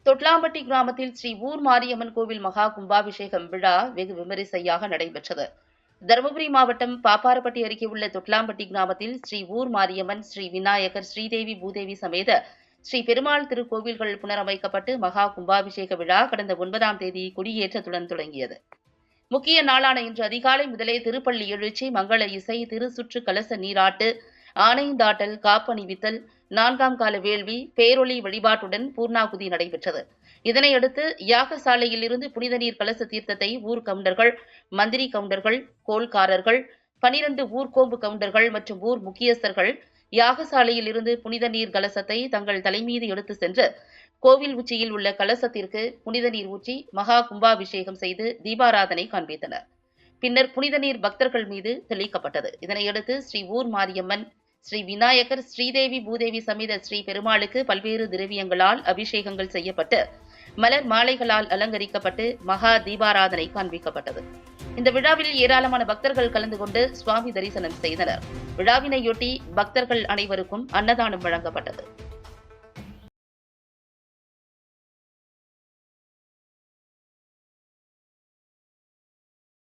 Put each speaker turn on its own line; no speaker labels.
தொட்லாம்பட்டி கிராமத்தில் ஸ்ரீ ஊர் மாரியம்மன் கோவில் மகா கும்பாபிஷேகம் விழா வெகு விமரிசையாக நடைபெற்றது. தருமபுரி மாவட்டம் பாப்பாரப்பட்டி அருகே உள்ள தொட்லாம்பட்டி கிராமத்தில் ஸ்ரீ ஊர் மாரியம்மன், ஸ்ரீ விநாயகர், ஸ்ரீதேவி பூதேவி சமேத ஸ்ரீ பெருமாள் திருக்கோவில்கள் புனரமைக்கப்பட்டு மகா கும்பாபிஷேக விழா கடந்த 9ஆம் தேதி கொடியேற்றத்துடன் தொடங்கியது. முக்கிய நாளான இன்று அதிகாலை முதலே திருப்பள்ளி எழுச்சி, மங்கள இசை, திருசுற்று கலச நீராட்டு, ஆணைந்தாட்டல், காப்பணிவித்தல், 4ஆம் கால வேள்வி, பேரொளி வழிபாட்டுடன் பூர்ணாகுதி நடைபெற்றது. இதனையடுத்து யாகசாலையில் இருந்து புனித நீர் கலச தீர்த்தத்தை ஊர் கவுண்டர்கள், மந்திரி கவுண்டர்கள், கோல்காரர்கள், 12 ஊர்கோம்பு கவுண்டர்கள் மற்றும் ஊர் முக்கியஸ்தர்கள் யாகசாலையில் இருந்து புனித நீர் கலசத்தை தங்கள் தலைமீது எடுத்து சென்று கோவில் உச்சியில் உள்ள கலசத்திற்கு புனித நீர் ஊற்றி மகா கும்பாபிஷேகம் செய்து தீபாராதனை காண்பித்தனர். பின்னர் புனித நீர் பக்தர்கள் மீது தெளிக்கப்பட்டது. இதனையடுத்து ஸ்ரீ ஊர் மாரியம்மன், ஸ்ரீ விநாயகர், ஸ்ரீதேவி பூதேவி சமேத ஸ்ரீ பெருமாளுக்கு பல்வேறு திரவியங்களால் அபிஷேகங்கள் செய்யப்பட்டு மலர் மாலைகளால் அலங்கரிக்கப்பட்டு மகா தீபாராதனை காண்பிக்கப்பட்டது. இந்த விழாவில் ஏராளமான பக்தர்கள் கலந்து கொண்டு சுவாமி தரிசனம் செய்தனர். விழாவினையொட்டி பக்தர்கள் அனைவருக்கும் அன்னதானம் வழங்கப்பட்டது.